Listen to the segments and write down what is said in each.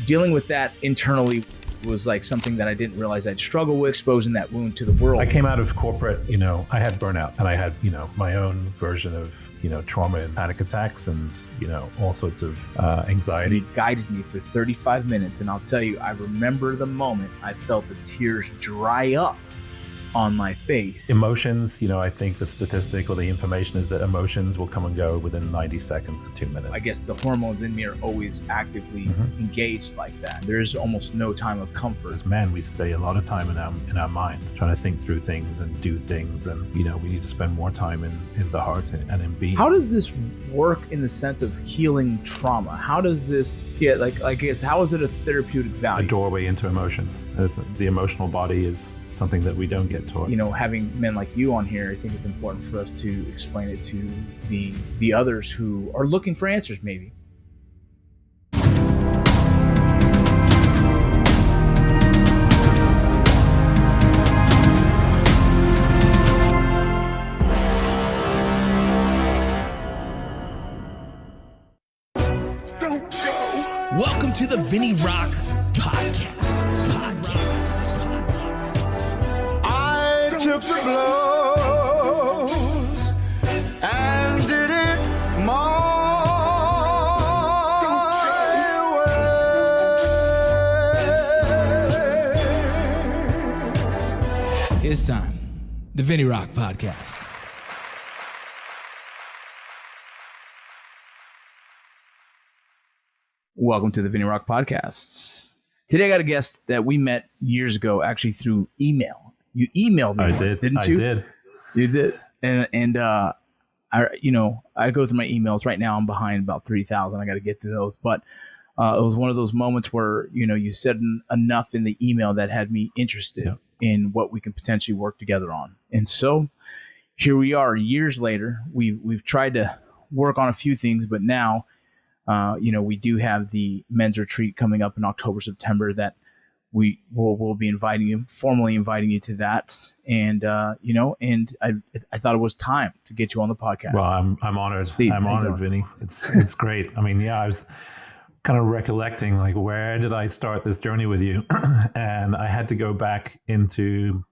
dealing with that internally was like something that I didn't realize I'd struggle with, exposing that wound to the world. I came out of corporate, I had burnout, and I had, my own version of, trauma and panic attacks and, all sorts of anxiety. He guided me for 35 minutes, and I'll tell you, I remember the moment I felt the tears dry up on my face. Emotions, I think the statistic or the information is that emotions will come and go within 90 seconds to 2 minutes. I guess the hormones in me are always actively engaged like that. There's almost no time of comfort. As men, we stay a lot of time in our mind trying to think through things and do things, and we need to spend more time in the heart and in being. How does this work in the sense of healing trauma? How does this I guess how is it a therapeutic value? A doorway into emotions. The emotional body is something that we don't get taught. Having men like you on here, I think it's important for us to explain it to the others who are looking for answers, maybe. Welcome to the VinnyRoc podcast. I took the blows and did it my way. It's time. The VinnyRoc podcast. Welcome to the VinnyRoc podcast. Today I got a guest that we met years ago, actually through email. You emailed me once, didn't you? I did. You did. And I go through my emails right now. I'm behind about 3,000. I got to get to those. But it was one of those moments where, you said enough in the email that had me interested in what we can potentially work together on. And so here we are years later. We've tried to work on a few things, but now, we do have the men's retreat coming up in October, September that we'll be formally inviting you to that. And, and I thought it was time to get you on the podcast. Well, I'm honored. Steve, I'm honored, Vinny. It's great. I mean, I was kind of recollecting, like, where did I start this journey with you? And I had to go back into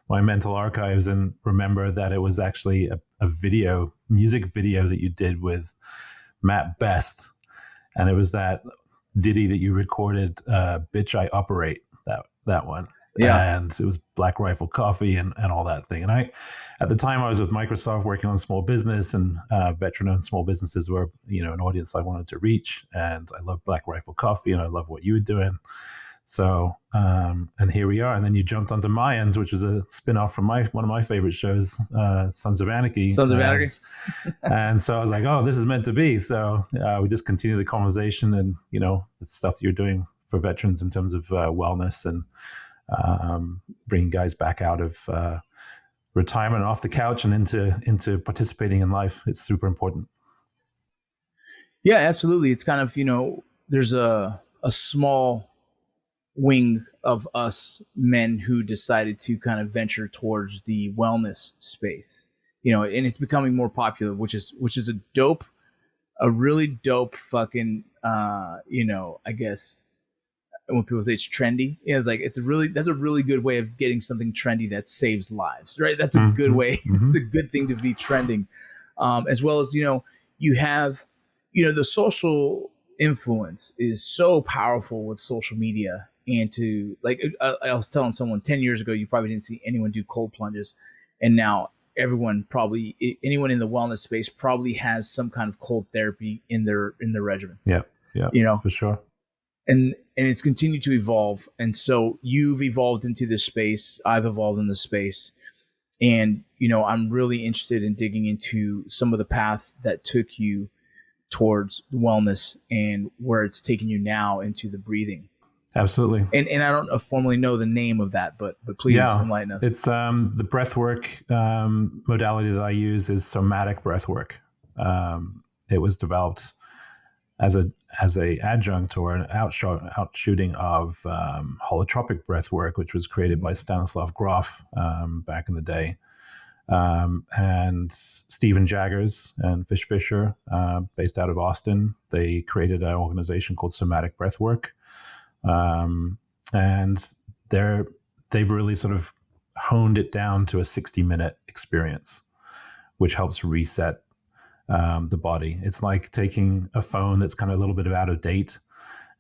my mental archives and remember that it was actually a music video that you did with Matt Best. And it was that ditty that you recorded, Bitch I Operate, that one. Yeah. And it was Black Rifle Coffee and all that thing. And at the time I was with Microsoft working on small business, and veteran-owned small businesses were, an audience I wanted to reach. And I love Black Rifle Coffee, and I love what you were doing. So, and here we are. And then you jumped onto Mayans, which is a spin-off from one of my favorite shows, Sons of Anarchy. And so I was like, oh, this is meant to be. So we just continue the conversation and, the stuff that you're doing for veterans in terms of wellness and bringing guys back out of retirement, off the couch, and into participating in life. It's super important. Yeah, absolutely. It's kind of, there's a small wing of us men who decided to kind of venture towards the wellness space, and it's becoming more popular, which is a really dope fucking, I guess when people say it's trendy, it's like, that's a really good way of getting something trendy that saves lives, right? That's a good way. Mm-hmm. It's a good thing to be trending. As well as, you have, the social influence is so powerful with social media. And I was telling someone 10 years ago, you probably didn't see anyone do cold plunges. And now anyone in the wellness space probably has some kind of cold therapy in their regimen. Yeah. For sure. And it's continued to evolve. And so you've evolved into this space. I've evolved in this space. And, I'm really interested in digging into some of the path that took you towards wellness and where it's taken you now into the breathing. Absolutely. And I don't formally know the name of that, but please enlighten us. It's the breathwork modality that I use is somatic breathwork. It was developed as a adjunct or an outshooting of holotropic breathwork, which was created by Stanislav Grof back in the day. And Stephen Jaggers and Fish Fisher, based out of Austin, they created an organization called Somatic Breathwork. And they've really sort of honed it down to a 60-minute experience, which helps reset the body. It's like taking a phone that's kind of a little bit out of date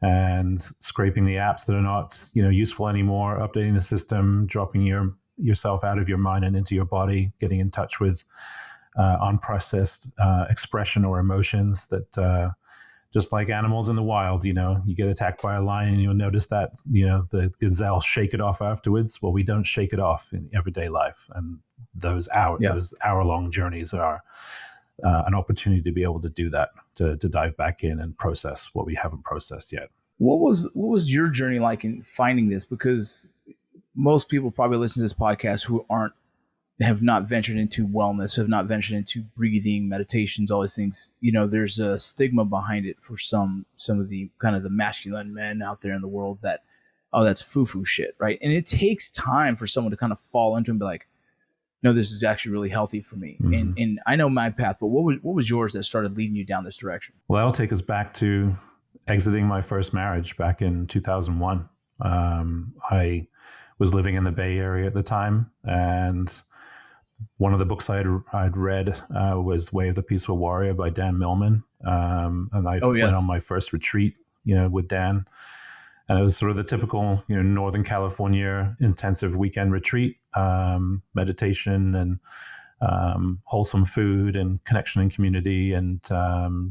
and scraping the apps that are not, useful anymore, updating the system, dropping yourself out of your mind and into your body, getting in touch with unprocessed expression or emotions that, just like animals in the wild, you get attacked by a lion and you'll notice that, the gazelle shake it off afterwards. Well, we don't shake it off in everyday life. And those hour-long journeys are an opportunity to be able to do that, to dive back in and process what we haven't processed yet. What was your journey like in finding this? Because most people probably listen to this podcast who have not ventured into wellness, have not ventured into breathing, meditations, all these things. There's a stigma behind it for some of the kind of the masculine men out there in the world that, oh, that's foo-foo shit, right? And it takes time for someone to kind of fall into and be like, no, this is actually really healthy for me. Mm-hmm. And I know my path, but what was yours that started leading you down this direction? Well, that'll take us back to exiting my first marriage back in 2001. I was living in the Bay Area at the time, and one of the books I'd read was Way of the Peaceful Warrior by Dan Millman. And I went on my first retreat, with Dan. And it was sort of the typical, Northern California intensive weekend retreat, meditation and wholesome food and connection and community and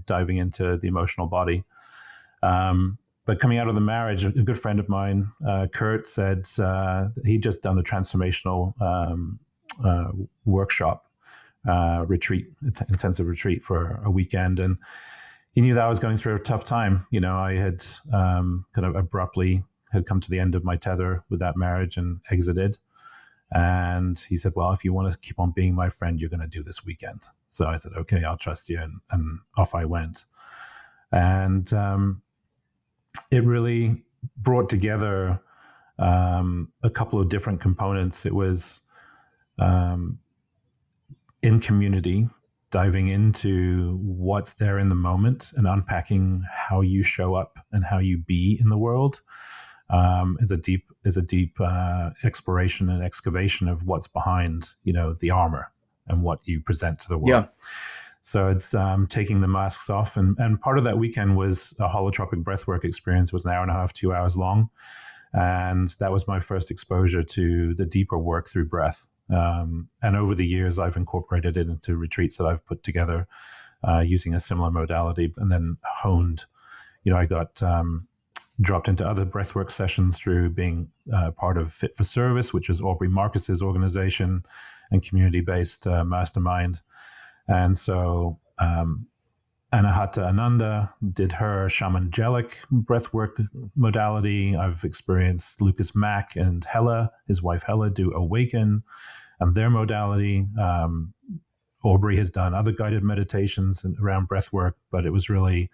diving into the emotional body. But coming out of the marriage, a good friend of mine, Kurt, said he'd just done a transformational workshop, intensive retreat for a weekend. And he knew that I was going through a tough time. I had kind of abruptly had come to the end of my tether with that marriage and exited. And he said, well, if you want to keep on being my friend, you're going to do this weekend. So I said, okay, I'll trust you. And off I went. And it really brought together a couple of different components. It was in community, diving into what's there in the moment and unpacking how you show up and how you be in the world is a deep exploration and excavation of what's behind, the armor and what you present to the world. Yeah. So it's taking the masks off. And part of that weekend was a holotropic breathwork experience. It was an hour and a half, 2 hours long. And that was my first exposure to the deeper work through breath. And over the years, I've incorporated it into retreats that I've put together using a similar modality and then honed. I got dropped into other breathwork sessions through being part of Fit for Service, which is Aubrey Marcus's organization and community-based mastermind. And so Anahata Ananda did her shamanic breathwork modality. I've experienced Lucas Mack and Hella, his wife Hella, do Awaken and their modality. Aubrey has done other guided meditations around breathwork, but it was really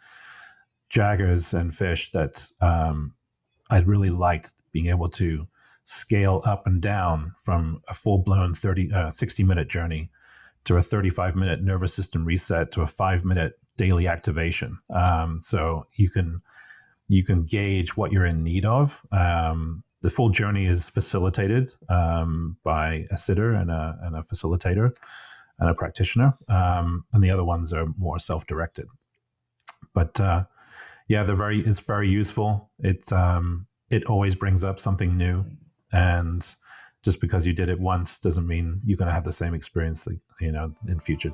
Jaggers and Fish that I really liked being able to scale up and down from a full-blown 60-minute journey to a 35-minute nervous system reset to a 5-minute daily activation. So you can gauge what you're in need of. The full journey is facilitated by a sitter and a facilitator and a practitioner. And the other ones are more self-directed. But it's very useful. It always brings up something new, and just because you did it once doesn't mean you're going to have the same experience, in future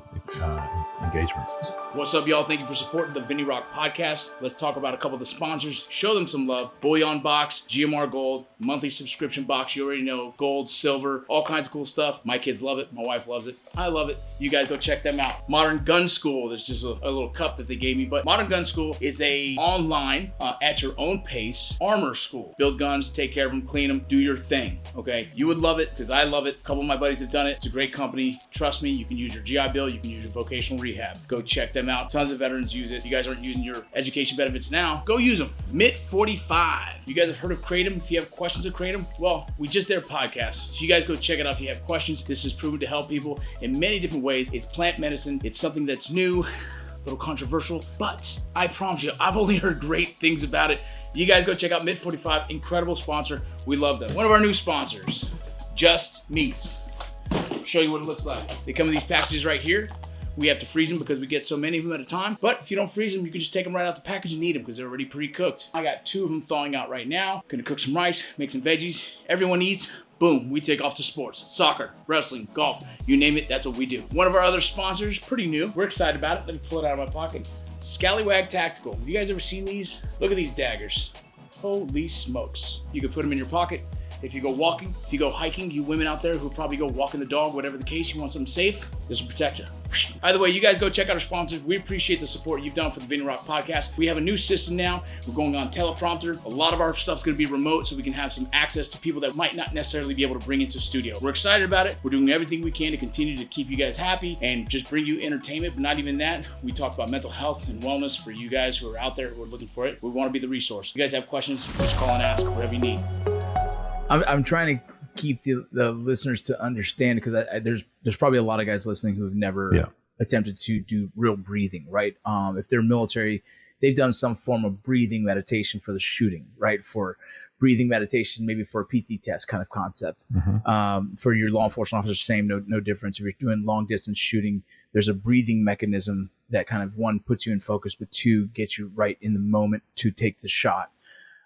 engagements. What's up, y'all? Thank you for supporting the VinnyRoc podcast. Let's talk about a couple of the sponsors. Show them some love. Bullion Box, GMR Gold, monthly subscription box. You already know, gold, silver, all kinds of cool stuff. My kids love it. My wife loves it. I love it. You guys go check them out. Modern Gun School. There's just a little cup that they gave me. But Modern Gun School is a online, at your own pace, armor school. Build guns, take care of them, clean them, do your thing. Okay? You would love it because I love it. A couple of my buddies have done it. It's a great company. Trust me, you can use your GI Bill. You can use your vocational rehab. Go check them out. Tons of veterans use it. You guys aren't using your education benefits now. Go use them. MIT45. You guys have heard of Kratom? If you have questions of Kratom, well, we just did a podcast. So you guys go check it out if you have questions. This is proven to help people in many different ways. It's plant medicine. It's something that's new. a little controversial, but I promise you, I've only heard great things about it. You guys go check out Mid 45, incredible sponsor. We love them. One of our new sponsors, Just Meats. I'll show you what it looks like. They come in these packages right here. We have to freeze them because we get so many of them at a time. But if you don't freeze them, you can just take them right out the package and eat them because they're already pre-cooked. I got 2 of them thawing out right now. Gonna cook some rice, make some veggies. Everyone eats. Boom, we take off to sports, soccer, wrestling, golf, you name it, that's what we do. One of our other sponsors, pretty new. We're excited about it. Let me pull it out of my pocket. Scallywag Tactical. Have you guys ever seen these? Look at these daggers. Holy smokes. You can put them in your pocket. If you go walking, if you go hiking, you women out there who probably go walking the dog, whatever the case, you want something safe, this will protect you. Either way, you guys go check out our sponsors. We appreciate the support you've done for the VinnyRoc podcast. We have a new system now. We're going on teleprompter. A lot of our stuff's going to be remote so we can have some access to people that might not necessarily be able to bring into studio. We're excited about it. We're doing everything we can to continue to keep you guys happy and just bring you entertainment, but not even that. We talk about mental health and wellness for you guys who are out there who are looking for it. We want to be the resource. If you guys have questions, just call and ask, whatever you need. I'm trying to keep the listeners to understand because there's probably a lot of guys listening who have never attempted to do real breathing, right? If they're military, they've done some form of breathing meditation for the shooting, right? For breathing meditation, maybe for a PT test kind of concept. For your law enforcement officers, same, no difference. If you're doing long distance shooting, there's a breathing mechanism that kind of, 1, puts you in focus, but 2, gets you right in the moment to take the shot.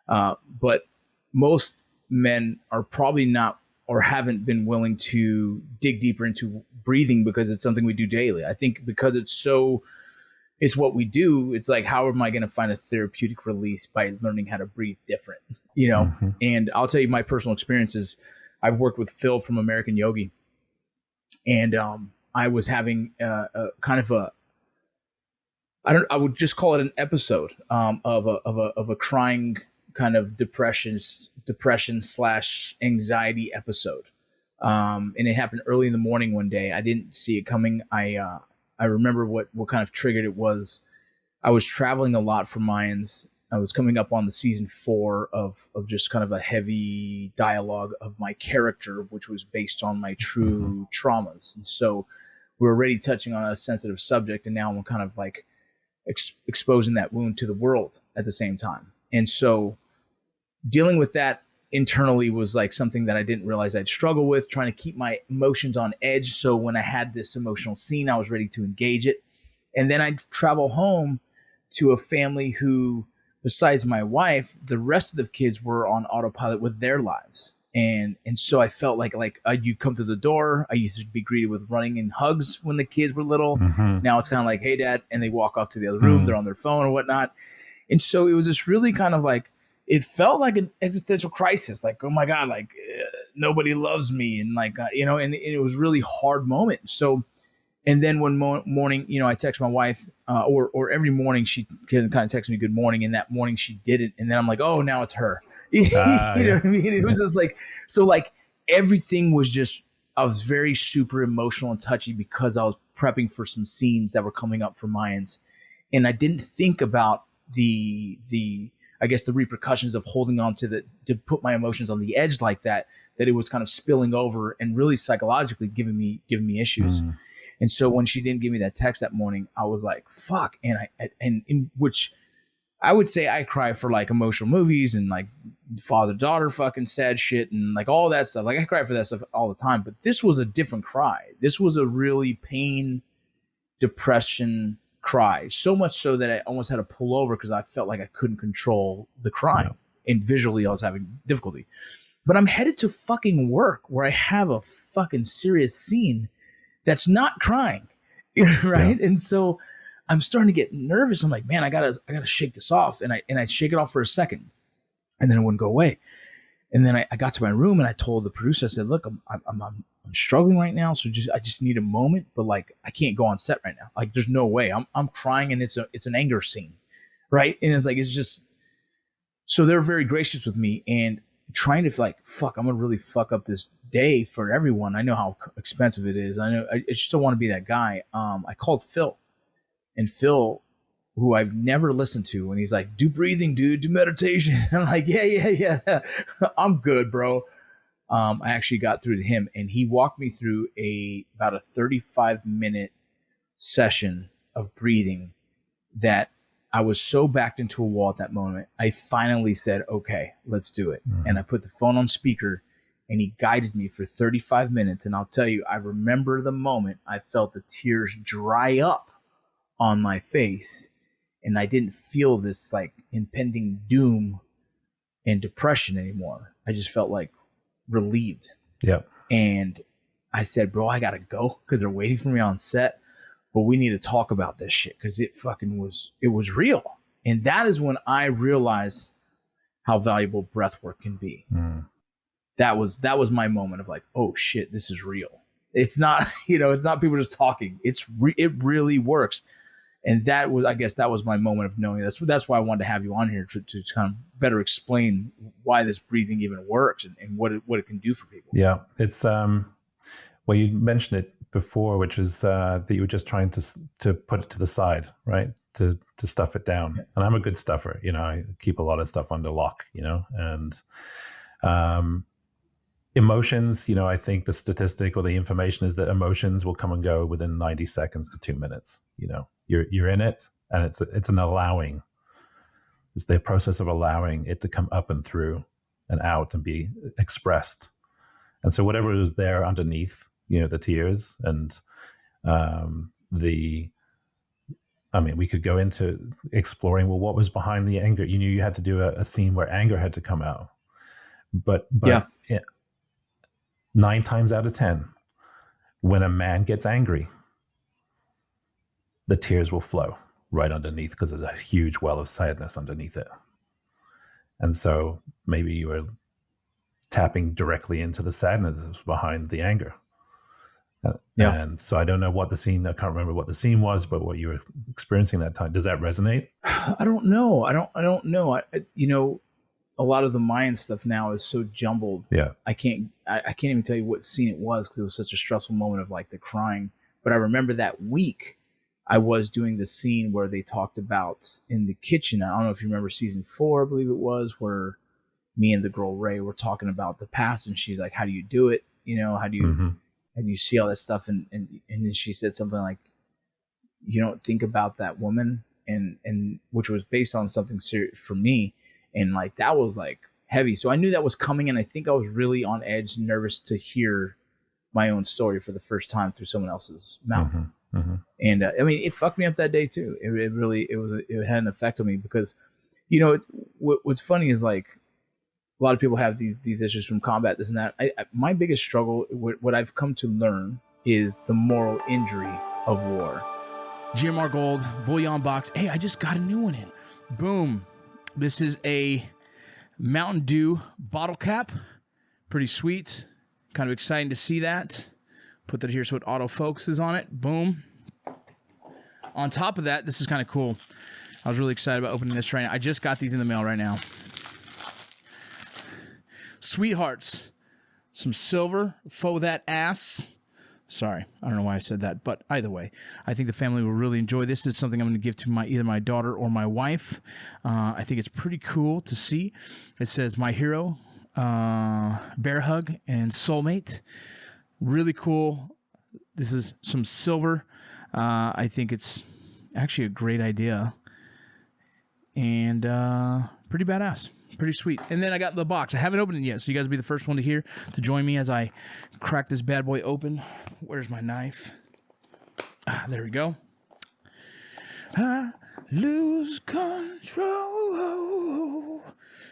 But most men are probably not or haven't been willing to dig deeper into breathing because it's something we do daily. I think because it's what we do. It's like, how am I going to find a therapeutic release by learning how to breathe different, you know? And I'll tell you my personal experiences. I've worked with Phil from American Yogi, and I was having a kind of I would just call it an episode of a crying kind of depression / anxiety episode. And it happened early in the morning one day. I didn't see it coming. I remember what kind of triggered it was I was traveling a lot for Mayans. I was coming up on the season 4 of just kind of a heavy dialogue of my character, which was based on my true traumas. And so we're already touching on a sensitive subject. And now I'm kind of like exposing that wound to the world at the same time. And so dealing with that internally was like something that I didn't realize I'd struggle with, trying to keep my emotions on edge. So when I had this emotional scene, I was ready to engage it. And then I'd travel home to a family who, besides my wife, the rest of the kids were on autopilot with their lives. And so I felt like you'd come to the door. I used to be greeted with running and hugs when the kids were little. Now it's kind of like, hey, Dad. And they walk off to the other room. They're on their phone or whatnot. And so it was this really kind of like, it felt like an existential crisis. Like, oh my God, like nobody loves me. And like, and it was really hard moment. So, and then one morning, I text my wife or every morning she kind of text me good morning. And that morning she did it. And then I'm like, oh, now it's her. You know what I mean? It was just like, so like everything was just, I was very super emotional and touchy because I was prepping for some scenes that were coming up for Mayans. And I didn't think about the I guess the repercussions of holding on to put my emotions on the edge like that it was kind of spilling over and really psychologically giving me issues. And so when she didn't give me that text that morning, I was like, fuck. And in which I would say I cry for like emotional movies and like father-daughter fucking sad shit and like all that stuff. Like I cry for that stuff all the time, but this was a different cry. This was a really pain, depression cry, so much so that I almost had to pull over because I felt like I couldn't control the crying. And visually I was having difficulty. But I'm headed to fucking work where I have a fucking serious scene that's not crying, right? And so I'm starting to get nervous. I'm like, man, I gotta shake this off. And I'd shake it off for a second and then it wouldn't go away. And then I got to my room and I told the producer, I said, look, I'm struggling right now. So I just need a moment, but like, I can't go on set right now. Like, there's no way. I'm crying and it's an anger scene. Right. And it's like, it's just, so they're very gracious with me and trying to like, fuck, I'm going to really fuck up this day for everyone. I know how expensive it is. I just don't want to be that guy. I called Phil, and Phil, who I've never listened to, and he's like, do breathing, dude, do meditation. I'm like, yeah. I'm good, bro. I actually got through to him and he walked me through about a 35-minute session of breathing that I was so backed into a wall at that moment. I finally said, okay, let's do it. And I put the phone on speaker, and he guided me for 35 minutes. And I'll tell you, I remember the moment I felt the tears dry up on my face, and I didn't feel this like impending doom and depression anymore. I just felt like relieved. Yeah. And I said, bro, I gotta go because they're waiting for me on set, but we need to talk about this shit because it was real. And that is when I realized how valuable breath work can be. That was my moment of like, oh shit, this is real. It's not, it's not people just talking. It really works. And that was my moment of knowing that's why I wanted to have you on here to kind of better explain why this breathing even works and what it can do for people. Yeah. It's, well, you mentioned it before, which is that you were just trying to put it to the side, right? To stuff it down. And I'm a good stuffer, I keep a lot of stuff under lock, and emotions, I think the statistic or the information is that emotions will come and go within 90 seconds to 2 minutes. You're in it, and it's an allowing. It's the process of allowing it to come up and through and out and be expressed. And so whatever is there underneath, the tears and we could go into exploring, well, what was behind the anger? You knew you had to do a scene where anger had to come out. But yeah. 9 times out of 10, when a man gets angry, the tears will flow right underneath because there's a huge well of sadness underneath it. And so maybe you were tapping directly into the sadness behind the anger. And so I don't know what the scene, I can't remember what the scene was, but what you were experiencing that time. Does that resonate? I don't know. I don't know. A lot of the Mayan stuff now is so jumbled. Yeah. I can't even tell you what scene it was because it was such a stressful moment of like the crying. But I remember that week I was doing the scene where they talked about in the kitchen. I don't know if you remember season 4, I believe it was, where me and the girl Ray were talking about the past, and she's like, how do you do it? How do you, how do you see all that stuff? And then she said something like, you don't think about that woman, and which was based on something serious for me. And like, that was like heavy. So I knew that was coming. And I think I was really on edge, nervous to hear my own story for the first time through someone else's mouth. And it fucked me up that day too. It had an effect on me because, what's funny is like a lot of people have these issues from combat, this and that. My biggest struggle, what I've come to learn, is the moral injury of war. GMR Gold Bouillon Box. Hey, I just got a new one in. Boom. This is a Mountain Dew bottle cap. Pretty sweet. Kind of exciting to see that. Put that here so it auto-focuses on it. Boom. On top of that, this is kind of cool. I was really excited about opening this right now. I just got these in the mail right now. Sweethearts. Some silver for that ass. Sorry, I don't know why I said that, but either way, I think the family will really enjoy this. It's something I'm going to give to either my daughter or my wife. I think it's pretty cool to see. It says my hero, bear hug, and soulmate. Really cool. This is some silver. I think it's actually a great idea and pretty badass. Pretty sweet. And then I got the box. I haven't opened it yet, so you guys will be the first one to join me as I crack this bad boy open. Where's my knife? There we go. I lose control.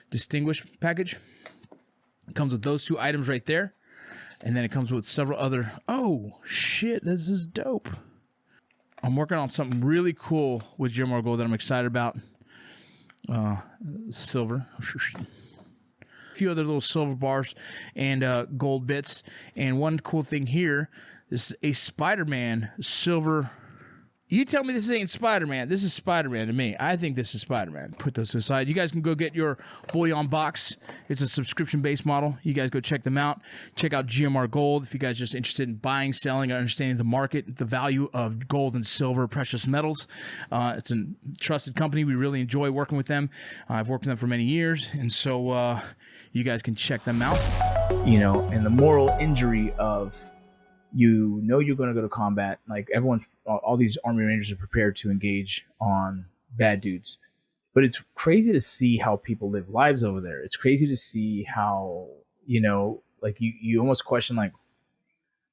Distinguished package. It comes with those 2 items right there. And then it comes with several other... Oh, shit, this is dope. I'm working on something really cool with GMR Gold that I'm excited about. Silver, a few other little silver bars and gold bits. And one cool thing here, this is a Spider-Man silver. You tell me this ain't Spider-Man. This is Spider-Man to me. I think this is Spider-Man. Put those aside. You guys can go get your Bouillon box. It's a subscription-based model. You guys go check them out. Check out GMR Gold if you guys are just interested in buying, selling, or understanding the market, the value of gold and silver, precious metals. It's a trusted company. We really enjoy working with them. I've worked with them for many years, and so you guys can check them out. And the moral injury of you're going to go to combat. Like all these Army Rangers are prepared to engage on bad dudes. But it's crazy to see how people live lives over there. It's crazy to see how, like you almost question like,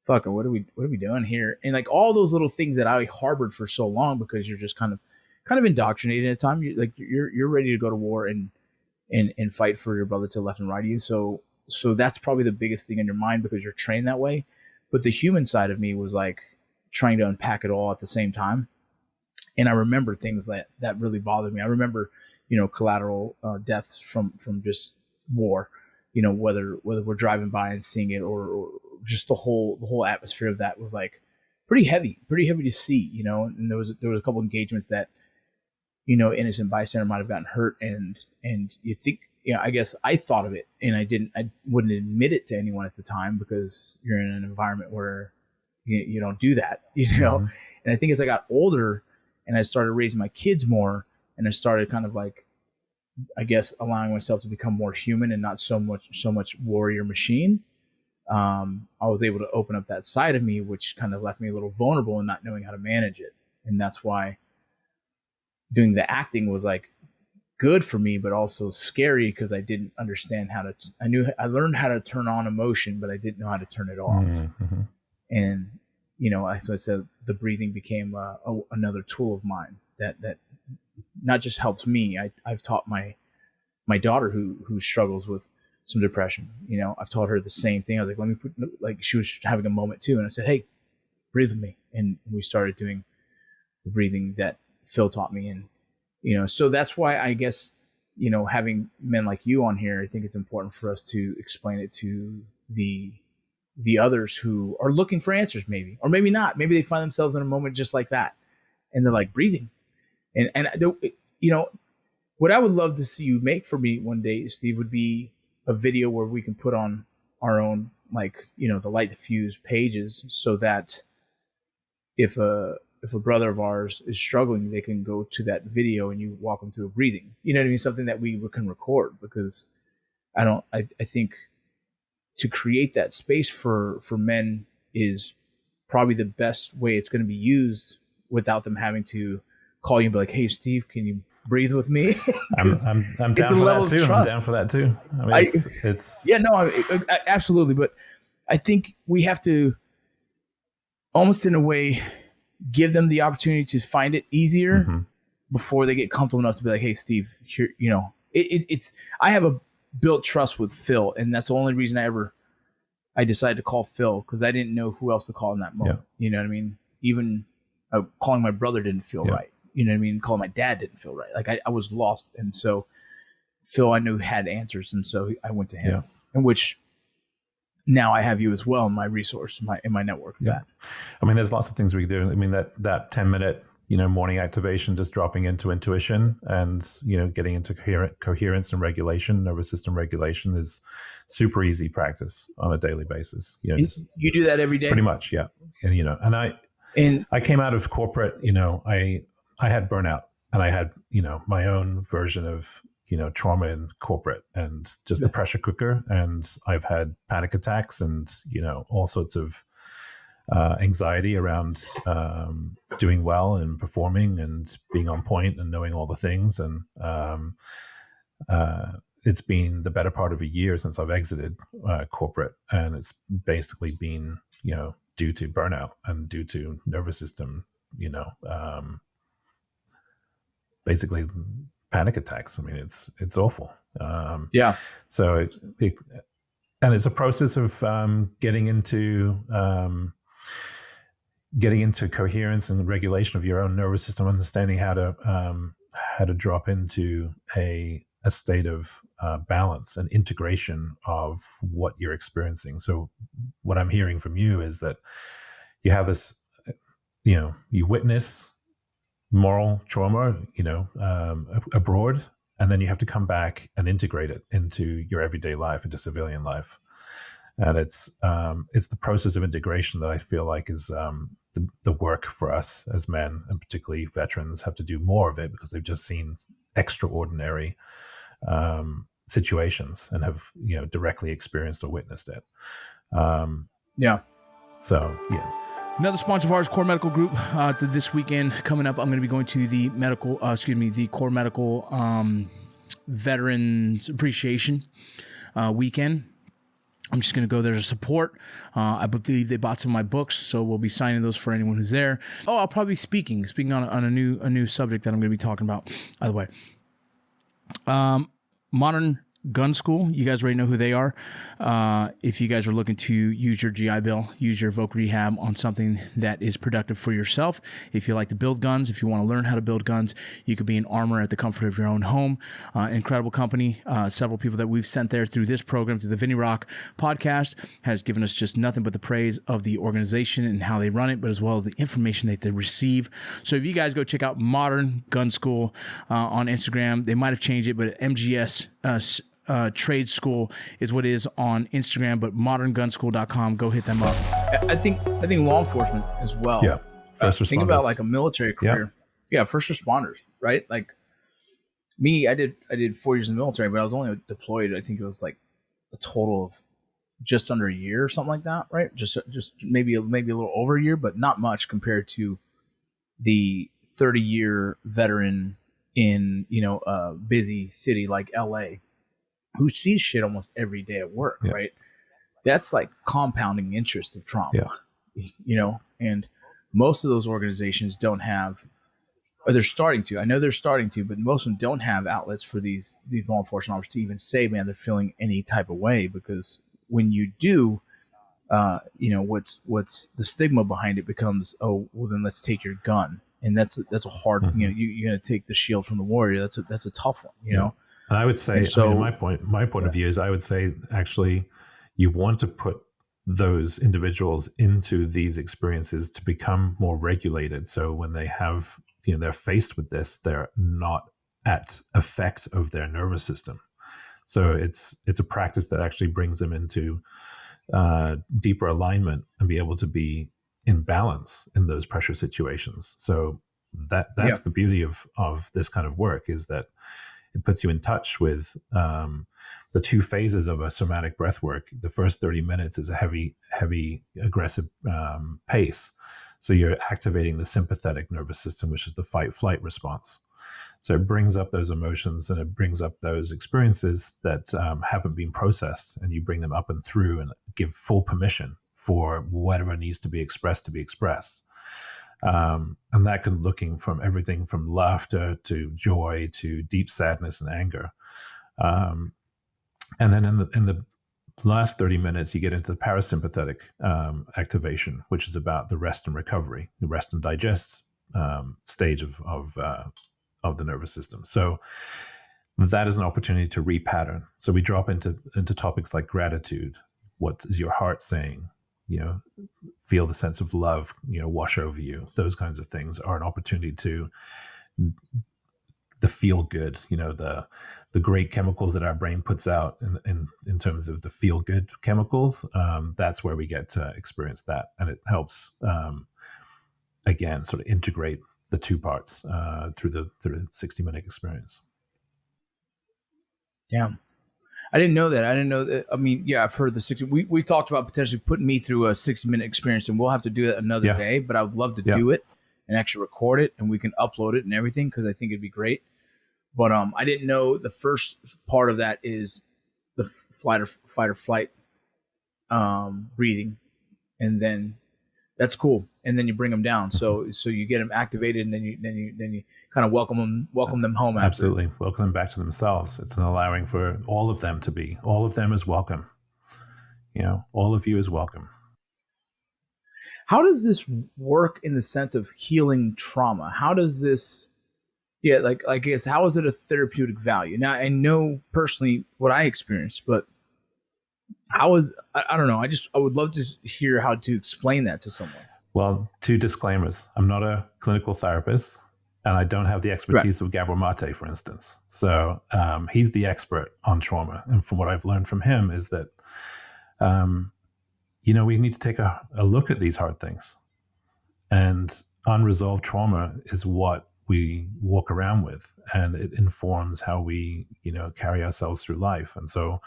fuck, what are we doing here? And like all those little things that I harbored for so long because you're just kind of indoctrinated at a time. You're ready to go to war and fight for your brother to left and right of you. So that's probably the biggest thing in your mind because you're trained that way. But the human side of me was like trying to unpack it all at the same time. And I remember things that really bothered me. I remember, collateral deaths from just war, whether we're driving by and seeing it or just the whole atmosphere of that was like pretty heavy to see, and there was a couple engagements that, innocent bystander might have gotten hurt and you think, I guess I thought of it and I wouldn't admit it to anyone at the time because you're in an environment where you don't do that, Mm-hmm. And I think as I got older and I started raising my kids more and I started kind of like, I guess, allowing myself to become more human and not so much warrior machine. I was able to open up that side of me, which kind of left me a little vulnerable and not knowing how to manage it. And that's why doing the acting was like good for me, but also scary because I didn't understand I learned how to turn on emotion, but I didn't know how to turn it off. Mm-hmm. And, so I said the breathing became another tool of mine that not just helps me. I've taught my daughter who struggles with some depression. I've taught her the same thing. I was like, let me put, like, she was having a moment too. And I said, hey, breathe with me. And we started doing the breathing that Phil taught me. And, so that's why I guess, having men like you on here, I think it's important for us to explain it to the others who are looking for answers maybe, or maybe not. Maybe they find themselves in a moment just like that. And they're like breathing. And what I would love to see you make for me one day, Steve, would be a video where we can put on our own, like, the light diffuse pages so that if a brother of ours is struggling, they can go to that video and you walk them through breathing. You know what I mean? Something that we can record because I think to create that space for men is probably the best way it's going to be used without them having to call you and be like, hey, Steve, can you breathe with me? I'm down for that too. I'm down for that too. I mean, it's yeah, no, absolutely. But I think we have to almost in a way give them the opportunity to find it easier mm-hmm. before they get comfortable enough to be like, hey, Steve, here, it's, I have a built trust with Phil. And that's the only reason I decided to call Phil because I didn't know who else to call in that moment. Yeah. You know what I mean? Even calling my brother didn't feel right. You know what I mean? Calling my dad didn't feel right. Like I was lost. And so Phil, I knew had answers. And so I went to him, in which now I have you as well in my resource, in my network. That. I mean, there's lots of things we can do. I mean, that 10-minute, morning activation, just dropping into intuition and, getting into coherence and regulation, nervous system regulation is super easy practice on a daily basis. You do that every day? Pretty much. Yeah. And I came out of corporate, I had burnout and I had, my own version of, trauma in corporate and just a pressure cooker. And I've had panic attacks and, all sorts of anxiety around doing well and performing and being on point and knowing all the things. And it's been the better part of a year since I've exited corporate. And it's basically been, due to burnout and due to nervous system, basically panic attacks. I mean, it's awful. So and it's a process of getting into coherence and regulation of your own nervous system, understanding how to drop into a state of balance and integration of what you're experiencing. So what I'm hearing from you is that you have this, you witness moral trauma, abroad, and then you have to come back and integrate it into your everyday life, into civilian life. And it's the process of integration that I feel like is the work for us as men, and particularly veterans, have to do more of it because they've just seen extraordinary situations and have directly experienced or witnessed it. So yeah. Another sponsor of ours, Core Medical Group. This weekend coming up, I'm going to be going to the the Core Medical Veterans Appreciation weekend. I'm just going to go there to support. I believe they bought some of my books, so we'll be signing those for anyone who's there. Oh, I'll probably be speaking on a new subject that I'm going to be talking about. By the way, Modern Gun School. You guys already know who they are. If you guys are looking to use your GI Bill, use your Voc Rehab on something that is productive for yourself. If you like to build guns, if you want to learn how to build guns, you could be an armor at the comfort of your own home. Incredible company. Several people that we've sent there through this program, through the VinnyRoc podcast, has given us just nothing but the praise of the organization and how they run it, but as well as the information that they receive. So if you guys go check out Modern Gun School on Instagram, they might have changed it, but MGS Trade School is what it is on Instagram, but moderngunschool.com. Go hit them up. I think law enforcement as well. Yeah. First responders. Think about like a military career. Yeah, first responders, right? Like me, I did 4 years in the military, but I was only deployed. I think it was like a total of just under a year or something like that, right? Just maybe a little over a year, but not much compared to the 30-year veteran in a busy city like LA, who sees shit almost every day at work, right? That's like compounding interest of trauma, and most of those organizations don't have, or they're starting to. I know they're starting to, but most of them don't have outlets for these law enforcement officers to even say, man, they're feeling any type of way, because when you do, what's the stigma behind it becomes, oh, well, then let's take your gun. And that's a hard, you're going to take the shield from the warrior. That's a tough one, you know? And I would say, my point of view is, I would say, actually, you want to put those individuals into these experiences to become more regulated. So when they have, they're faced with this, they're not at effect of their nervous system. So it's a practice that actually brings them into deeper alignment and be able to be in balance in those pressure situations. So that's the beauty of this kind of work, is that it puts you in touch with the two phases of a somatic breath work. The first 30 minutes is a heavy, aggressive pace. So you're activating the sympathetic nervous system, which is the fight-flight response. So it brings up those emotions and it brings up those experiences that haven't been processed, and you bring them up and through and give full permission for whatever needs to be expressed. And that can looking from everything from laughter to joy to deep sadness and anger. And then in the last 30 minutes, you get into the parasympathetic activation, which is about the rest and recovery, the rest and digest stage of the nervous system. So that is an opportunity to repattern. So we drop into topics like gratitude. What is your heart saying? Feel the sense of love, wash over you. Those kinds of things are an opportunity to the feel good, the great chemicals that our brain puts out in terms of the feel good chemicals. That's where we get to experience that. And it helps, again, sort of integrate the two parts through the 60-minute experience. Yeah. I didn't know that. I mean, yeah, I've heard the 60. We talked about potentially putting me through a 60-minute experience, and we'll have to do that another day. But I would love to do it and actually record it, and we can upload it and everything, because I think it'd be great. But I didn't know the first part of that is the fight or flight breathing, and then that's cool. And then you bring them down, so you get them activated, and then you kind of welcome them home. Absolutely, welcome them back to themselves. It's an allowing for all of them to be. All of them is welcome. All of you is welcome. How does this work in the sense of healing trauma? How does this? Yeah, I guess, how is it a therapeutic value? Now, I know personally what I experienced, but how is, I don't know. I would love to hear how to explain that to someone. Well, 2 disclaimers. I'm not a clinical therapist, and I don't have the expertise of Gabor Mate, for instance. So he's the expert on trauma. And from what I've learned from him is that, we need to take a look at these hard things. And unresolved trauma is what we walk around with, and it informs how we, carry ourselves through life. And so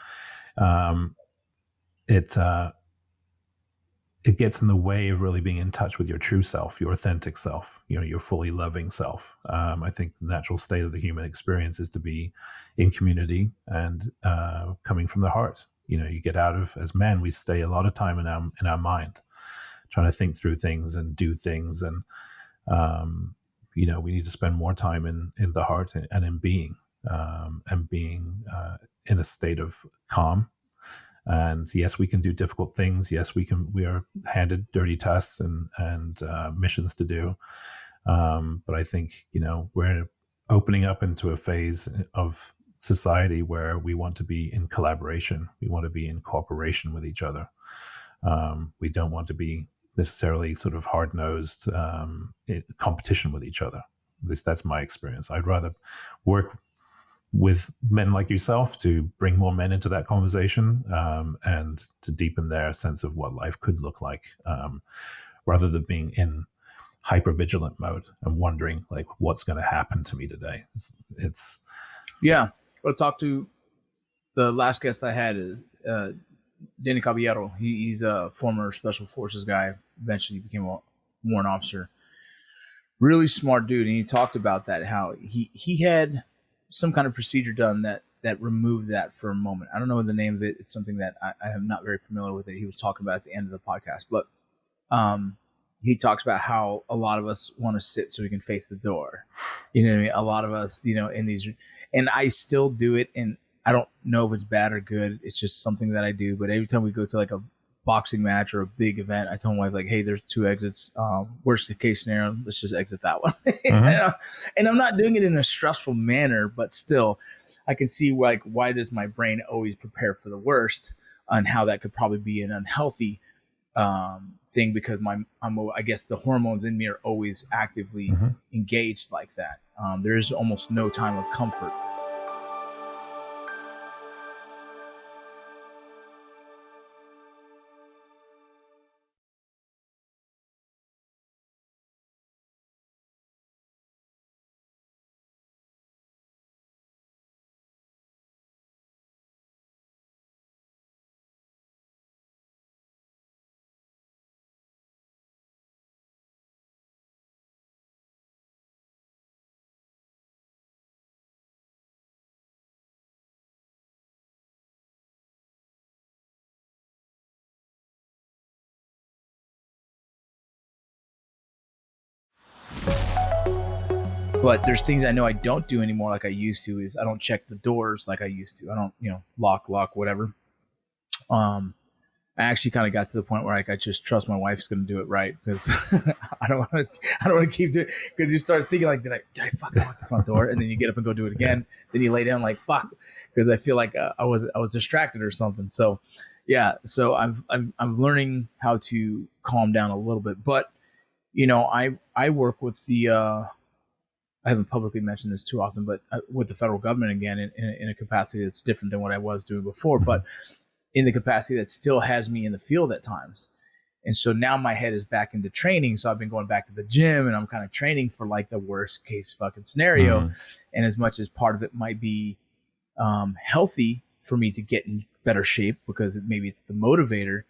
it gets in the way of really being in touch with your true self, your authentic self, your fully loving self. I think the natural state of the human experience is to be in community and coming from the heart. You get out of, as men, we stay a lot of time in our mind, trying to think through things and do things. And, we need to spend more time in the heart and in being in a state of calm. And yes, we can do difficult things. Yes, we are handed dirty tasks and missions to do. But I think, we're opening up into a phase of society where we want to be in collaboration. We want to be in cooperation with each other. We don't want to be necessarily sort of hard-nosed in competition with each other. At least that's my experience. I'd rather work with men like yourself to bring more men into that conversation and to deepen their sense of what life could look like, rather than being in hyper-vigilant mode and wondering like what's going to happen to me today. It's yeah. I'll talk to the last guest I had, Danny Caballero. He's a former special forces guy. Eventually became a warrant officer. Really smart dude. And he talked about that, how he had some kind of procedure done that removed that for a moment. I don't know the name of it. It's something that I am not very familiar with it. He was talking about at the end of the podcast, but he talks about how a lot of us want to sit so we can face the door. You know what I mean? A lot of us, in these, and I still do it, and I don't know if it's bad or good. It's just something that I do. But every time we go to like a boxing match or a big event, I tell my wife, like, hey, there's 2 exits. Worst case scenario, let's just exit that one. And I'm not doing it in a stressful manner, but still I can see like, why does my brain always prepare for the worst, and how that could probably be an unhealthy thing, because I guess the hormones in me are always actively engaged like that. There is almost no time of comfort. But there's things I know I don't do anymore like I used to. Is I don't check the doors like I used to. I don't, lock, whatever. I actually kind of got to the point where I just trust my wife's going to do it right, because I don't want to keep doing it, because you start thinking like, did I fucking lock the front door? And then you get up and go do it again. Then you lay down like, fuck, because I feel like I was distracted or something. So yeah, so I'm learning how to calm down a little bit. But I work with the I haven't publicly mentioned this too often, but with the federal government again, in a capacity that's different than what I was doing before, but in the capacity that still has me in the field at times. And so now my head is back into training. So I've been going back to the gym, and I'm kind of training for like the worst case fucking scenario. And as much as part of it might be healthy for me to get in better shape, because maybe it's the motivator,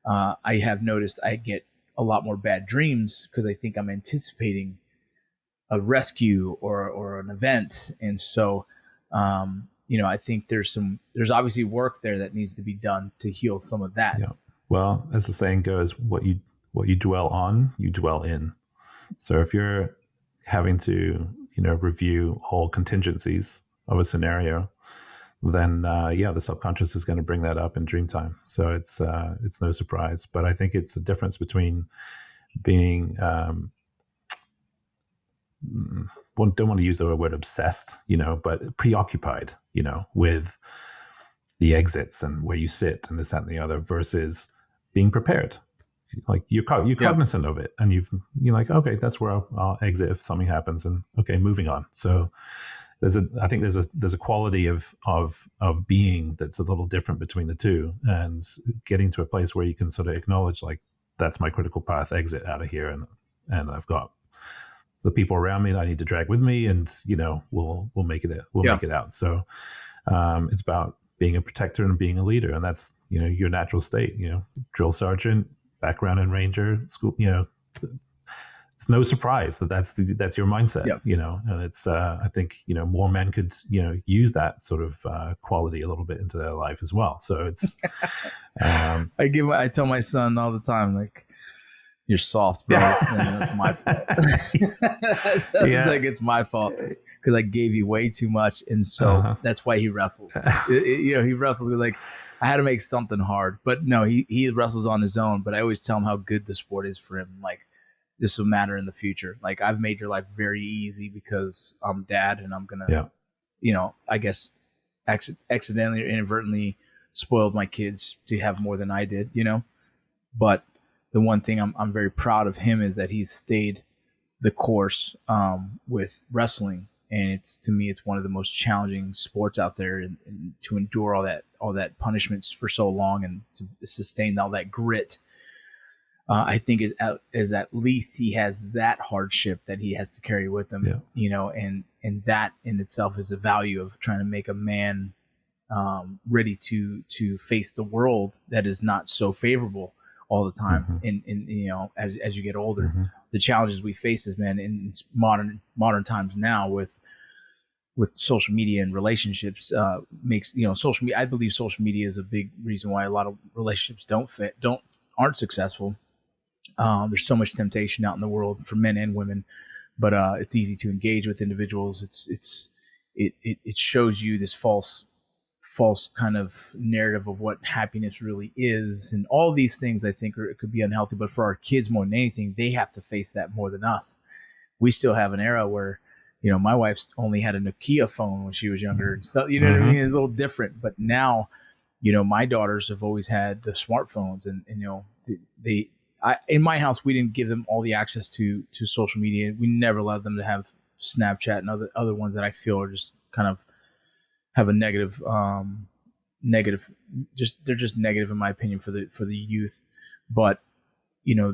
I have noticed I get a lot more bad dreams because I think I'm anticipating a rescue or an event. And so, I think there's obviously work there that needs to be done to heal some of that. Yeah. Well, as the saying goes, what you dwell on, you dwell in. So if you're having to, review all contingencies of a scenario, then the subconscious is going to bring that up in dream time. So it's no surprise. But I think it's a difference between being don't want to use the word obsessed, but preoccupied, with the exits and where you sit and this, that, and the other, versus being prepared. Like you're cognizant of it, and you're like, okay, that's where I'll exit if something happens, and okay, moving on. So I think there's a quality of being that's a little different between the two, and getting to a place where you can sort of acknowledge, like, that's my critical path exit out of here, and I've got the people around me that I need to drag with me, and we'll make it. Make it out. So it's about being a protector and being a leader, and that's your natural state. Drill sergeant, background in Ranger school, it's no surprise that's your mindset, Yep. And it's, I think, more men could, use that sort of quality a little bit into their life as well. So it's, I tell my son all the time, like, you're soft, bro. And that's my fault. It's my fault because I gave you way too much. And so that's why he wrestles. He wrestles like, I had to make something hard, but no, he wrestles on his own. But I always tell him how good the sport is for him. Like, this will matter in the future. Like, I've made your life very easy because I'm dad, and I'm gonna, I guess, accidentally or inadvertently spoiled my kids to have more than I did. But the one thing I'm very proud of him is that he's stayed the course with wrestling, and to me it's one of the most challenging sports out there, and to endure all that punishments for so long and to sustain all that grit. I think is at least he has that hardship that he has to carry with him, and that in itself is a value of trying to make a man ready to face the world that is not so favorable all the time. As you get older, the challenges we face as men in modern times now with social media and relationships makes social media. I believe social media is a big reason why a lot of relationships aren't successful. There's so much temptation out in the world for men and women, but it's easy to engage with individuals. It shows you this false kind of narrative of what happiness really is, and all these things I think it could be unhealthy. But for our kids more than anything, they have to face that more than us. We still have an era where my wife's only had a Nokia phone when she was younger and stuff. What I mean? It's a little different. But now, my daughters have always had the smartphones, and in my house we didn't give them all the access to social media. We never allowed them to have Snapchat and other ones that I feel are just kind of have a negative, they're just negative in my opinion for the youth. But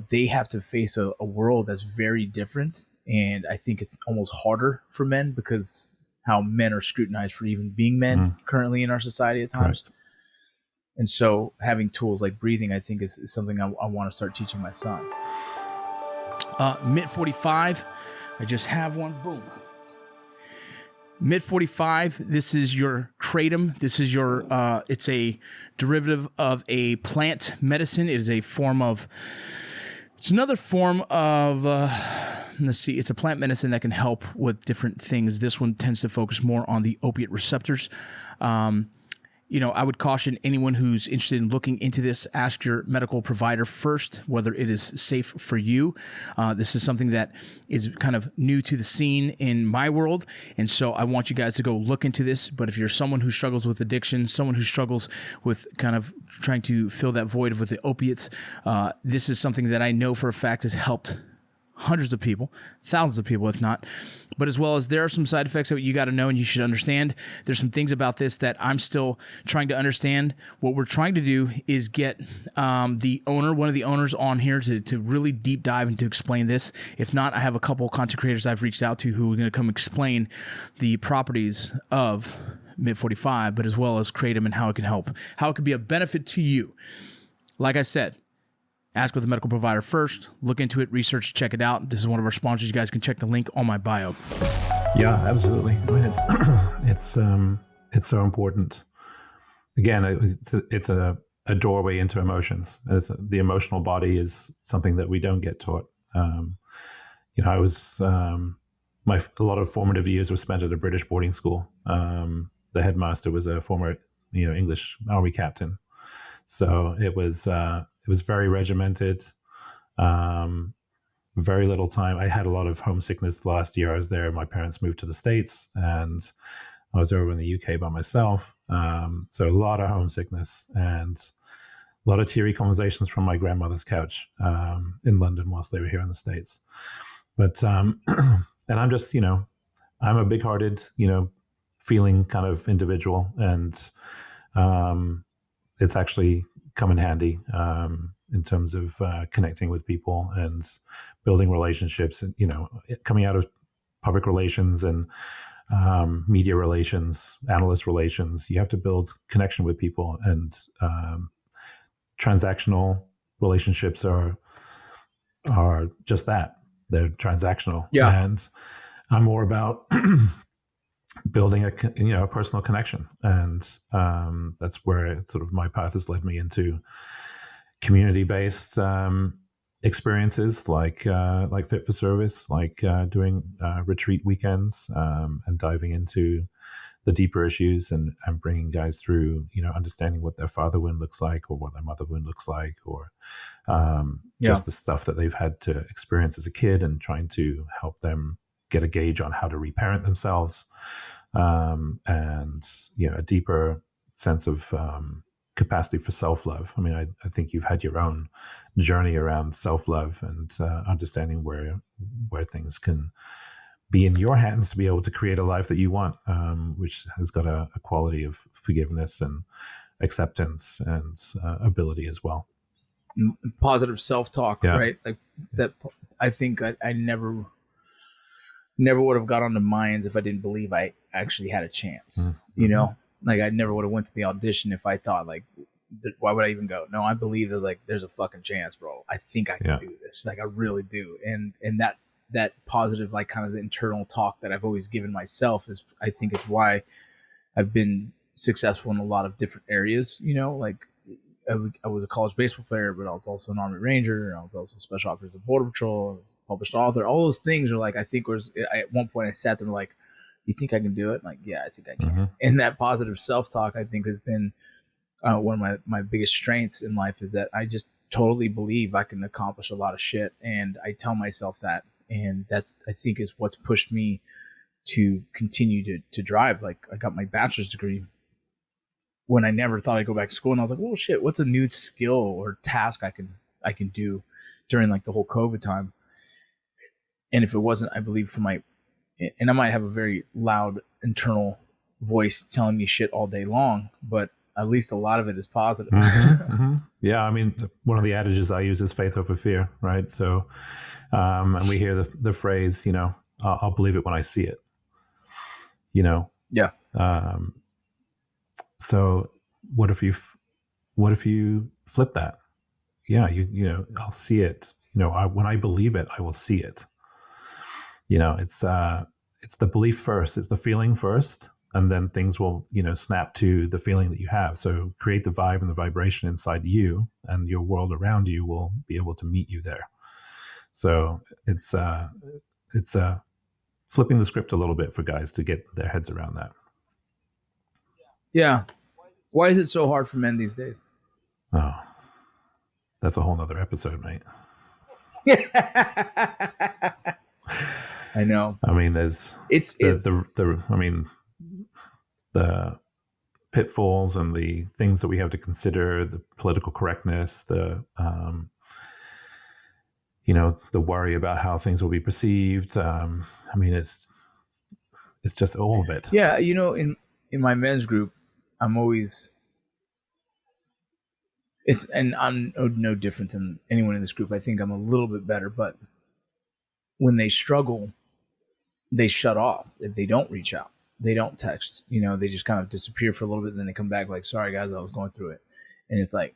they have to face a world that's very different, and I think it's almost harder for men because how men are scrutinized for even being men currently in our society at times. Right. And so having tools like breathing, I think is something I want to start teaching my son. Mid 45, I just have one. Boom. Mid 45, this is your kratom. This is your, it's a derivative of a plant medicine. It is a form of, it's another form of, let's see, it's a plant medicine that can help with different things. This one tends to focus more on the opiate receptors. I would caution anyone who's interested in looking into this, ask your medical provider first whether it is safe for you. This is something that is kind of new to the scene in my world, and so I want you guys to go look into this. But if you're someone who struggles with addiction, someone who struggles with kind of trying to fill that void with the opiates, this is something that I know for a fact has helped hundreds of people, thousands of people, if not. But as well as there are some side effects that you got to know and you should understand. There's some things about this that I'm still trying to understand. What we're trying to do is get one of the owners on here to really deep dive and to explain this. If not, I have a couple of content creators I've reached out to who are going to come explain the properties of Mid 45, but as well as kratom and how it can help, how it could be a benefit to you. Like I said, ask with a medical provider first. Look into it, research, check it out. This is one of our sponsors. You guys can check the link on my bio. Yeah, absolutely. I mean, it's so important. Again, it's a doorway into emotions. The emotional body is something that we don't get taught. I was a lot of formative years were spent at a British boarding school. The headmaster was a former English army captain, so it was very regimented, very little time. I had a lot of homesickness the last year I was there. My parents moved to the States, and I was over in the UK by myself. So a lot of homesickness and a lot of teary conversations from my grandmother's couch in London whilst they were here in the States. But, and I'm just, I'm a big-hearted, feeling kind of individual, and it's actually come in handy in terms of connecting with people and building relationships. And coming out of public relations and media relations, analyst relations, you have to build connection with people. And transactional relationships are just that. They're transactional. Yeah. And I'm more about building a personal connection. And that's where sort of my path has led me into community-based experiences like Fit for Service, like doing retreat weekends, and diving into the deeper issues and bringing guys through, understanding what their father wound looks like, or what their mother wound looks like, or just the stuff that they've had to experience as a kid, and trying to help them get a gauge on how to reparent themselves, and a deeper sense of capacity for self-love. I mean, I think you've had your own journey around self-love and understanding where things can be in your hands to be able to create a life that you want, which has got a quality of forgiveness and acceptance and ability as well. Positive self-talk, right? Like that. I think I never would have got on the minds if I didn't believe I actually had a chance. Mm-hmm. Like I never would have went to the audition if I thought like, why would I even go? No, I believe there's a fucking chance, bro. I think I can do this. Like I really do. And that positive, like kind of the internal talk that I've always given myself I think is why I've been successful in a lot of different areas. Like I was a college baseball player, but I was also an Army Ranger. I was also a Special Operations Border Patrol, published author. All those things are like, I think at one point I sat there like, you think I can do it? I'm like, yeah, I think I can. Mm-hmm. And that positive self-talk, I think, has been one of my biggest strengths in life, is that I just totally believe I can accomplish a lot of shit. And I tell myself that. And that's, I think, is what's pushed me to continue to drive. Like I got my bachelor's degree when I never thought I'd go back to school. And I was like, well, shit, what's a new skill or task I can do during like the whole COVID time? And if it wasn't, I believe and I might have a very loud internal voice telling me shit all day long, but at least a lot of it is positive. Mm-hmm, mm-hmm. Yeah. I mean, one of the adages I use is faith over fear, right? So, and we hear the phrase, I'll believe it when I see it, Yeah. So what if you flip that? Yeah. I'll see it. When I believe it, I will see it. It's the belief first, it's the feeling first, and then things will, snap to the feeling that you have. So create the vibe and the vibration inside you, and your world around you will be able to meet you there. So it's flipping the script a little bit for guys to get their heads around that. Yeah. Why is it so hard for men these days? Oh, that's a whole nother episode, mate. I know. I mean, there's the pitfalls and the things that we have to consider, the political correctness, the worry about how things will be perceived. It's just all of it. Yeah, in my men's group, I'm no different than anyone in this group. I think I'm a little bit better, but when they struggle, they shut off. If they don't reach out, they don't text, they just kind of disappear for a little bit. And then they come back like, sorry guys, I was going through it. And it's like,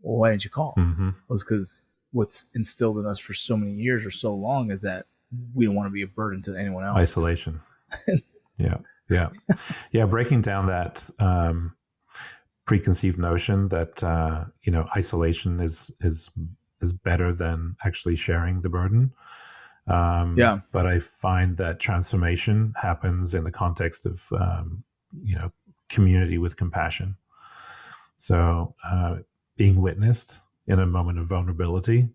well, why didn't you call? Mm-hmm. Well, it's because what's instilled in us for so many years or so long is that we don't want to be a burden to anyone else. Isolation. Yeah. Breaking down that preconceived notion that, isolation is better than actually sharing the burden. But I find that transformation happens in the context of, community with compassion. So being witnessed in a moment of vulnerability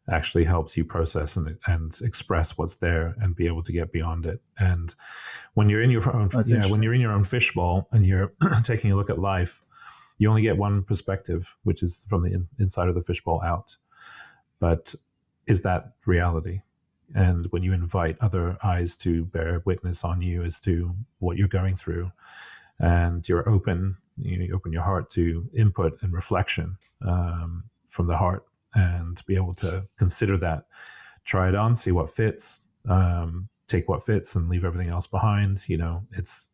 actually helps you process and express what's there and be able to get beyond it. And when you're in your own fishbowl and you're taking a look at life, you only get one perspective, which is from the inside of the fishbowl out. But is that reality? And when you invite other eyes to bear witness on you as to what you're going through, and you're open, you open your heart to input and reflection from the heart, and be able to consider that, try it on, see what fits, take what fits, and leave everything else behind. It's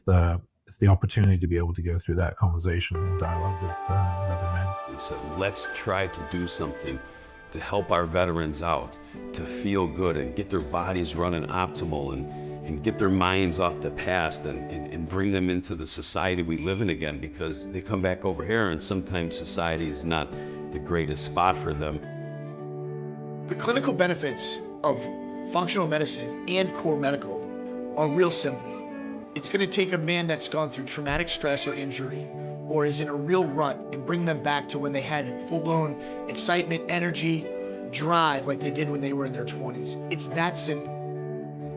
the opportunity to be able to go through that conversation and dialogue with another man. We said, let's try to do something to help our veterans out, to feel good and get their bodies running optimal and get their minds off the past and bring them into the society we live in again, because they come back over here and sometimes society is not the greatest spot for them. The clinical benefits of functional medicine and core medical are real simple. It's going to take a man that's gone through traumatic stress or injury or is in a real rut and bring them back to when they had full-blown excitement, energy, drive like they did when they were in their 20s. It's that simple.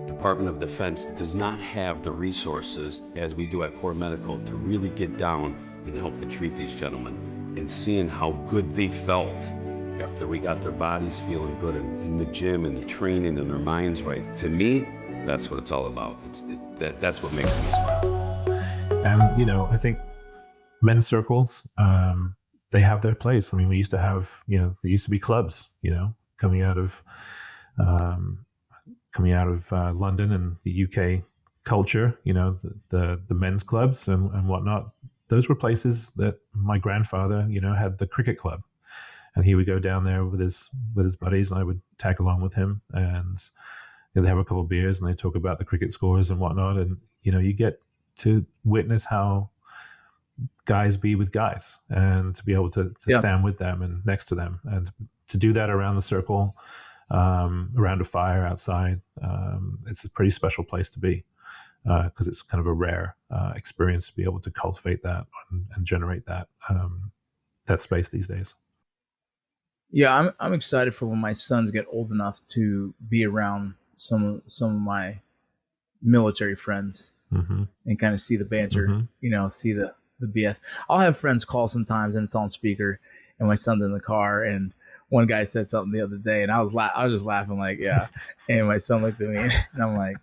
Department of Defense does not have the resources as we do at Core Medical to really get down and help to treat these gentlemen, and seeing how good they felt after we got their bodies feeling good in the gym and the training and their minds right. To me, that's what it's all about. That's what makes me smile. And, you know, I think men's circles, they have their place. I mean, we used to have, you know, there used to be clubs, you know, coming out of London and the UK culture, you know, the men's clubs and whatnot. Those were places that my grandfather, you know, had the cricket club, and he would go down there with his buddies, and I would tag along with him, and you know, they have a couple of beers and they talk about the cricket scores and whatnot, and you know, you get to witness how guys be with guys, and to be able to stand with them and next to them, and to do that around the circle, around a fire outside. It's a pretty special place to be, because it's kind of a rare experience to be able to cultivate that and generate that space these days. Yeah, I'm excited for when my sons get old enough to be around some of my military friends, and kind of see the banter, you know, see the BS. I'll have friends call sometimes and it's on speaker and my son's in the car, and one guy said something the other day and I was just laughing like, yeah. And my son looked at me and I'm like,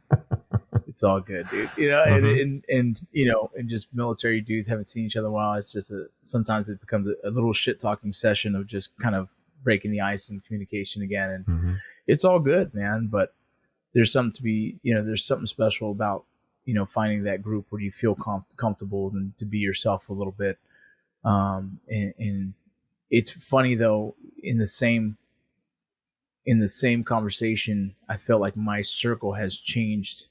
it's all good, dude. You know, and you know, and just military dudes haven't seen each other in a while. It's just sometimes it becomes a little shit talking session of just kind of breaking the ice and communication again. And it's all good, man. But there's something to be, you know, there's something special about, you know, finding that group where you feel comfortable and to be yourself a little bit. And it's funny though, in the same conversation, I felt like my circle has changed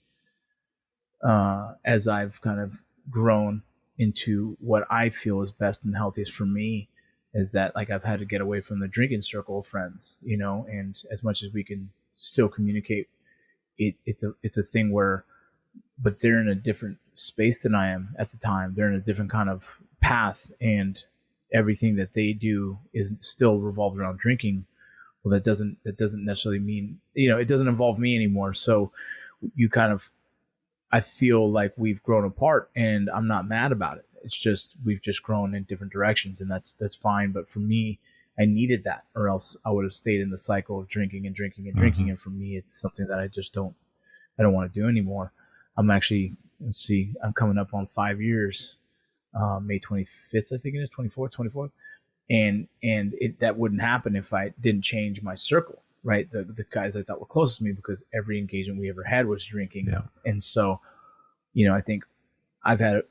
as I've kind of grown into what I feel is best and healthiest for me. Is that like I've had to get away from the drinking circle of friends, you know, and as much as we can still communicate, it's a thing where, but they're in a different space than I am at the time. They're in a different kind of path, and everything that they do is still revolved around drinking. Well, that doesn't necessarily mean, you know, it doesn't involve me anymore. So you kind of, I feel like we've grown apart, and I'm not mad about it. It's just, we've just grown in different directions, and that's fine. But for me, I needed that, or else I would have stayed in the cycle of drinking and drinking and drinking. And for me, it's something that I don't want to do anymore. I'm actually, I'm coming up on 5 years, May 25th, I think it is, 24th. And that wouldn't happen if I didn't change my circle, right? The guys I thought were closest to me, because every engagement we ever had was drinking. Yeah. And so, you know, I think I've had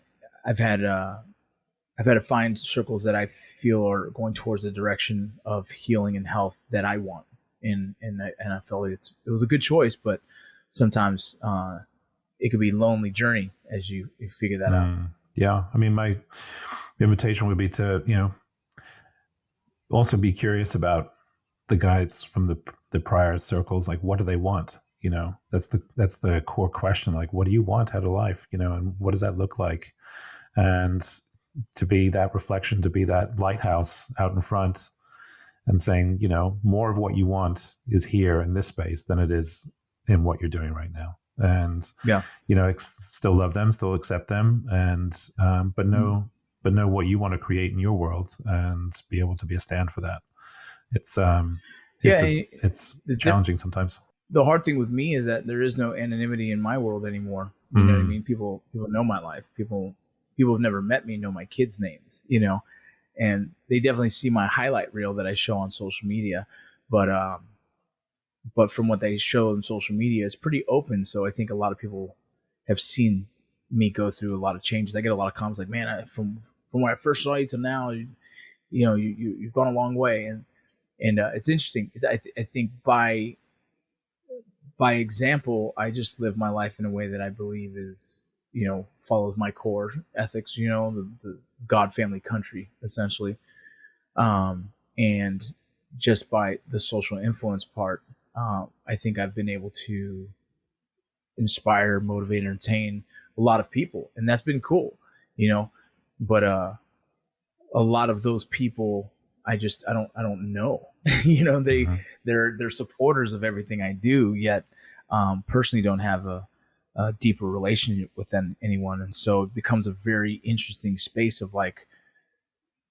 to find circles that I feel are going towards the direction of healing and health that I want. And I felt like it was a good choice, but sometimes, it could be a lonely journey as you figure that out. Yeah. I mean, my invitation would be to, you know, also be curious about the guys from the prior circles. Like, what do they want? You know, that's the core question. Like, what do you want out of life? You know, and what does that look like? And to be that reflection, to be that lighthouse out in front and saying, you know, more of what you want is here in this space than it is in what you're doing right now. And, you know, still love them, still accept them, and, but know what you want to create in your world, and be able to be a stand for that. It's challenging sometimes. The hard thing with me is that there is no anonymity in my world anymore. You know what I mean? People know my life. People have never met me know my kids' names, you know, and they definitely see my highlight reel that I show on social media. But from what they show on social media, it's pretty open. So I think a lot of people have seen me go through a lot of changes. I get a lot of comments like, man, from when I first saw you to now, you you've gone a long way, and it's interesting. I think by example, I just live my life in a way that I believe is, follows my core ethics, the God, family, country, essentially. And just by the social influence part, I think I've been able to inspire, motivate, entertain a lot of people, and that's been cool, but a lot of those people I don't know. They're supporters of everything I do, yet personally don't have a deeper relationship with anyone, and so it becomes a very interesting space of like,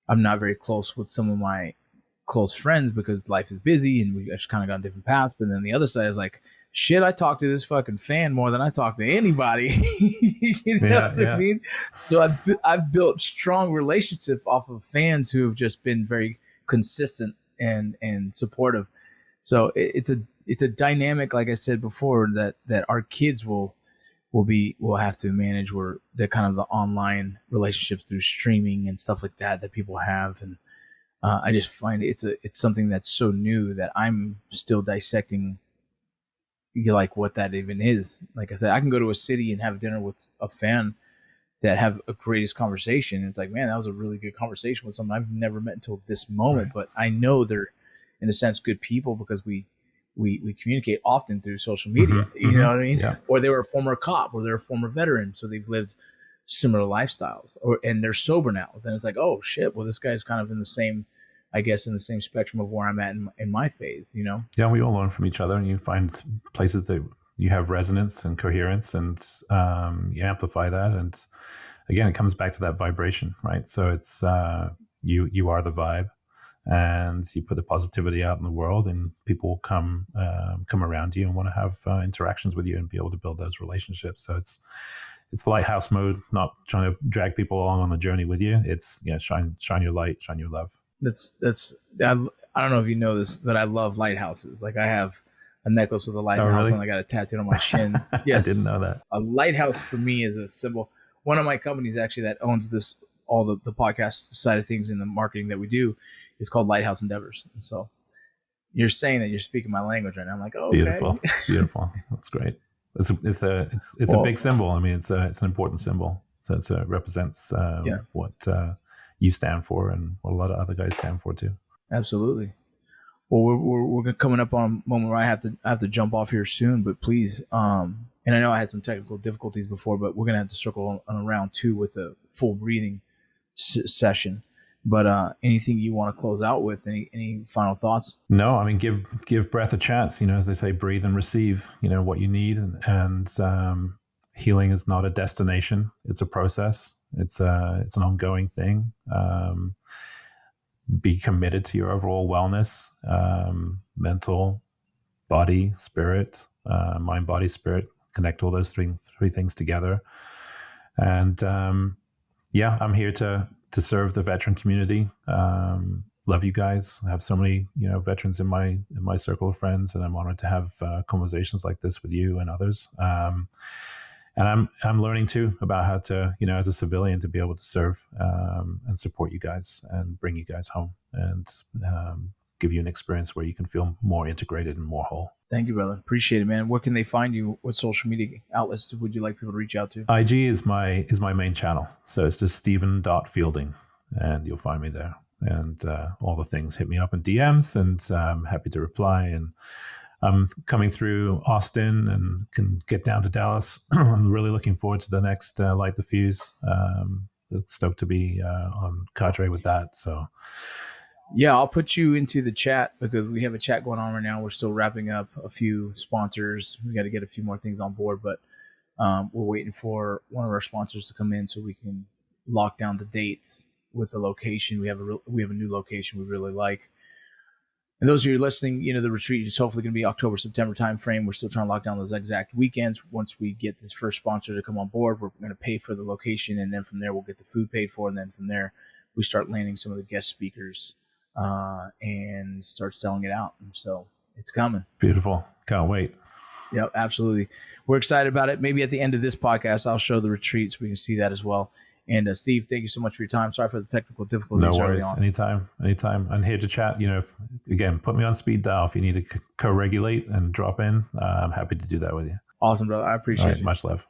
I'm not very close with some of my close friends because life is busy and we just kind of got on different paths. But then the other side is like, shit, I talk to this fucking fan more than I talk to anybody. I mean? So I've built strong relationships off of fans who have just been very consistent and supportive. So it's a dynamic, like I said before, that our kids will have to manage, where the kind of the online relationships through streaming and stuff like that people have. And I just find it's something that's so new that I'm still dissecting, like what that even is. Like I said, I can go to a city and have dinner with a fan that have a greatest conversation. And it's like, man, that was a really good conversation with someone I've never met until this moment. Right. But I know they're, in a sense, good people because we communicate often through social media. You know what I mean? Yeah. Or they were a former cop, or they're a former veteran, so they've lived similar lifestyles, and they're sober now. Then it's like, oh shit, well, this guy's kind of in the same, I guess, in the same spectrum of where I'm at in my phase, Yeah, we all learn from each other, and you find places that you have resonance and coherence, and you amplify that. And again, it comes back to that vibration, right? So it's you are the vibe, and you put the positivity out in the world, and people come around you and want to have interactions with you and be able to build those relationships. So it's lighthouse mode, not trying to drag people along on the journey with you. It's shine your light, shine your love. I don't know if you know this, but I love lighthouses. Like I have a necklace with a lighthouse and I got it tattooed on my shin. Yes. I didn't know that. A lighthouse for me is a symbol. One of my companies actually that owns this, all the podcast side of things and the marketing that we do, is called Lighthouse Endeavors. And so you're saying that you're speaking my language right now. I'm like, oh, okay. Beautiful. That's great. It's a big symbol. I mean, it's an important symbol. So it represents what you stand for and what a lot of other guys stand for too. Absolutely. Well, we're coming up on a moment where I have to jump off here soon, but please, and I know I had some technical difficulties before, but we're gonna have to circle on a round 2 with a full breathing session. But anything you want to close out with? Any final thoughts? No, I mean, give breath a chance. As they say, breathe and receive. What you need, and healing is not a destination; it's a process. It's an ongoing thing. Be committed to your overall wellness, mental, body, spirit, mind, body, spirit. Connect all those three things together, and I'm here to serve the veteran community. Love you guys. I have so many, veterans in my circle of friends, and I'm honored to have conversations like this with you and others. And I'm learning too about how to, as a civilian, to be able to serve and support you guys and bring you guys home and give you an experience where you can feel more integrated and more whole. Thank you, brother. Appreciate it, man. Where can they find you? What social media outlets would you like people to reach out to? IG is my main channel. So it's just Stephen.Fielding, and you'll find me there. And all the things, hit me up in DMs, and I'm happy to reply. And I'm coming through Austin and can get down to Dallas. I'm really looking forward to the next Light the Fuse. Stoked to be on cadre with that. So, yeah, I'll put you into the chat because we have a chat going on right now. We're still wrapping up a few sponsors. We got to get a few more things on board, but we're waiting for one of our sponsors to come in so we can lock down the dates with the location. We have a new location we really like. And those of you listening, the retreat is hopefully going to be October, September timeframe. We're still trying to lock down those exact weekends. Once we get this first sponsor to come on board, we're going to pay for the location. And then from there, we'll get the food paid for. And then from there, we start landing some of the guest speakers and start selling it out. And so it's coming. Beautiful. Can't wait. Yep, absolutely. We're excited about it. Maybe at the end of this podcast, I'll show the retreat so we can see that as well. And Steve, thank you so much for your time. Sorry for the technical difficulties No early worries. on. Anytime. I'm here to chat. Again, put me on speed dial if you need to co-regulate and drop in. I'm happy to do that with you. Awesome, brother. I appreciate it. Much love.